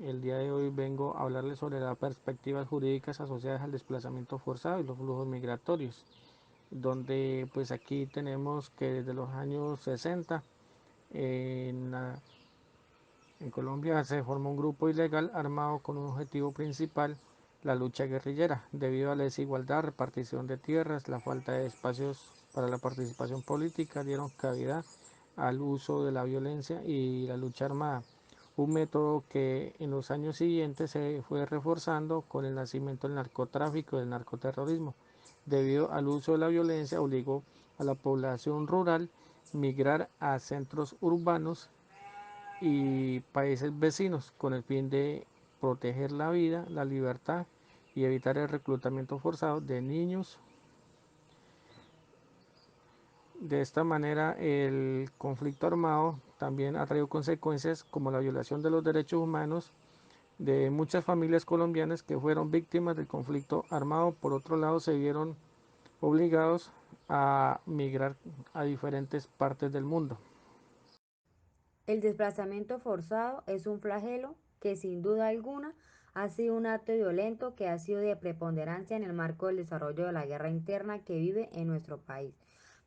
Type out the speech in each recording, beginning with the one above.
El día de hoy vengo a hablarles sobre las perspectivas jurídicas asociadas al desplazamiento forzado y los flujos migratorios, donde pues aquí tenemos que desde los años 60 en, en Colombia se formó un grupo ilegal armado con un objetivo principal, la lucha guerrillera, debido a la desigualdad, repartición de tierras, la falta de espacios para la participación política, dieron cabida al uso de la violencia y la lucha armada, un método que en los años siguientes se fue reforzando con el nacimiento del narcotráfico y del narcoterrorismo. Debido al uso de la violencia, obligó a la población rural a migrar a centros urbanos y países vecinos con el fin de proteger la vida, la libertad y evitar el reclutamiento forzado de niños. De esta manera, el conflicto armado también ha traído consecuencias como la violación de los derechos humanos de muchas familias colombianas que fueron víctimas del conflicto armado. Por otro lado, se vieron obligados a migrar a diferentes partes del mundo. El desplazamiento forzado es un flagelo que sin duda alguna ha sido un acto violento que ha sido de preponderancia en el marco del desarrollo de la guerra interna que vive en nuestro país.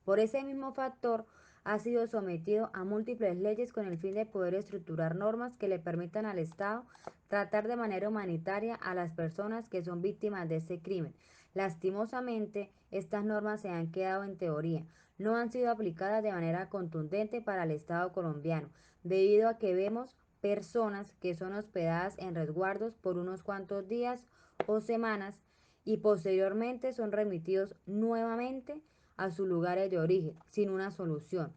Por ese mismo factor, ha sido sometido a múltiples leyes con el fin de poder estructurar normas que le permitan al Estado tratar de manera humanitaria a las personas que son víctimas de este crimen. Lastimosamente, estas normas se han quedado en teoría, no han sido aplicadas de manera contundente para el Estado colombiano, debido a que vemos personas que son hospedadas en resguardos por unos cuantos días o semanas y posteriormente son remitidos nuevamente a sus lugares de origen sin una solución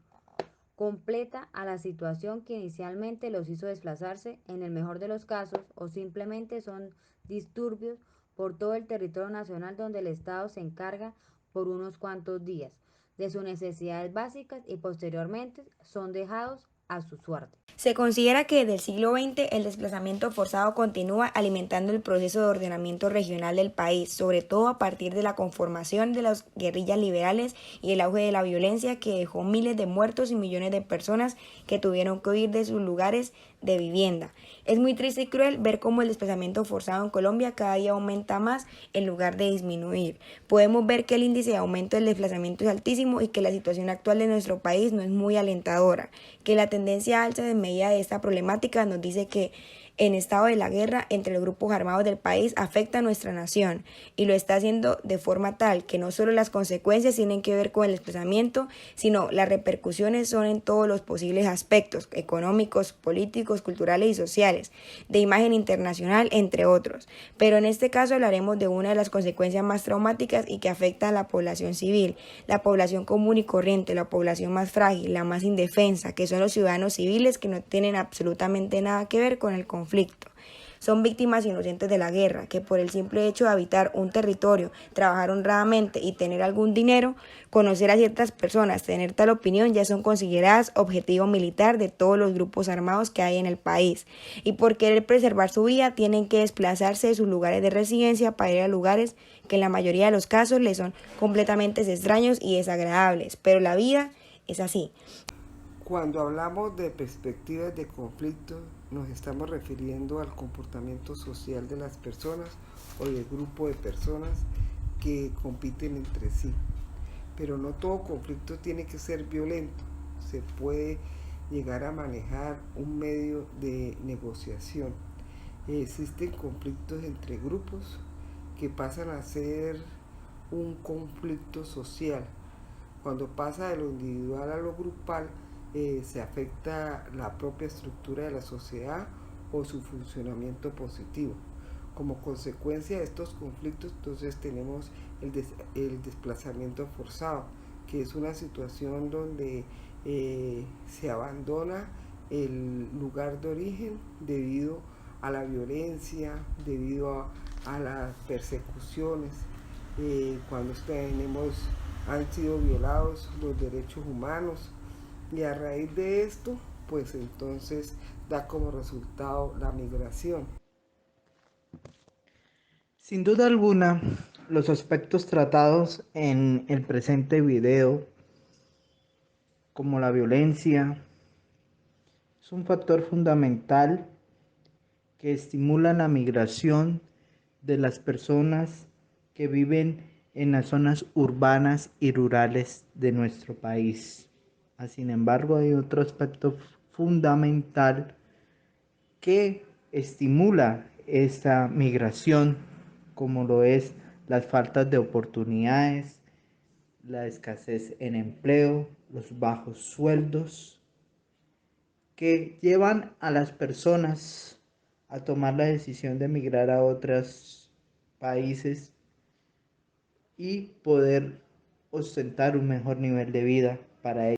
completa a la situación que inicialmente los hizo desplazarse en el mejor de los casos, o simplemente son disturbios por todo el territorio nacional donde el Estado se encarga por unos cuantos días de sus necesidades básicas y posteriormente son dejados a su suerte. Se considera que desde el siglo XX el desplazamiento forzado continúa alimentando el proceso de ordenamiento regional del país, sobre todo a partir de la conformación de las guerrillas liberales y el auge de la violencia que dejó miles de muertos y millones de personas que tuvieron que huir de sus lugares de vivienda. Es muy triste y cruel ver cómo el desplazamiento forzado en Colombia cada día aumenta más en lugar de disminuir. Podemos ver que el índice de aumento del desplazamiento es altísimo y que la situación actual de nuestro país no es muy alentadora, que la tendencia alza en medida de esta problemática nos dice que en estado de la guerra entre los grupos armados del país afecta a nuestra nación y lo está haciendo de forma tal que no solo las consecuencias tienen que ver con el desplazamiento, sino las repercusiones son en todos los posibles aspectos económicos, políticos, culturales y sociales, de imagen internacional, entre otros. Pero en este caso hablaremos de una de las consecuencias más traumáticas y que afecta a la población civil, la población común y corriente, la población más frágil, la más indefensa, que son los ciudadanos civiles que no tienen absolutamente nada que ver con el conflicto. Son víctimas inocentes de la guerra, que por el simple hecho de habitar un territorio, trabajar honradamente y tener algún dinero, conocer a ciertas personas, tener tal opinión, ya son consideradas objetivo militar de todos los grupos armados que hay en el país. Y por querer preservar su vida, tienen que desplazarse de sus lugares de residencia para ir a lugares que en la mayoría de los casos les son completamente extraños y desagradables. Pero la vida es así. Cuando hablamos de perspectivas de conflicto, nos estamos refiriendo al comportamiento social de las personas o del grupo de personas que compiten entre sí. Pero no todo conflicto tiene que ser violento. Se puede llegar a manejar un medio de negociación. Existen conflictos entre grupos que pasan a ser un conflicto social. Cuando pasa de lo individual a lo grupal, se afecta la propia estructura de la sociedad o su funcionamiento positivo. Como consecuencia de estos conflictos, entonces tenemos el desplazamiento forzado, que es una situación donde se abandona el lugar de origen debido a la violencia, debido a las persecuciones, cuando han sido violados los derechos humanos, y a raíz de esto, pues entonces da como resultado la migración. Sin duda alguna, los aspectos tratados en el presente video, como la violencia, es un factor fundamental que estimulan la migración de las personas que viven en las zonas urbanas y rurales de nuestro país. Sin embargo, hay otro aspecto fundamental que estimula esta migración, como lo es las faltas de oportunidades, la escasez en empleo, los bajos sueldos, que llevan a las personas a tomar la decisión de emigrar a otros países y poder ostentar un mejor nivel de vida para ellos.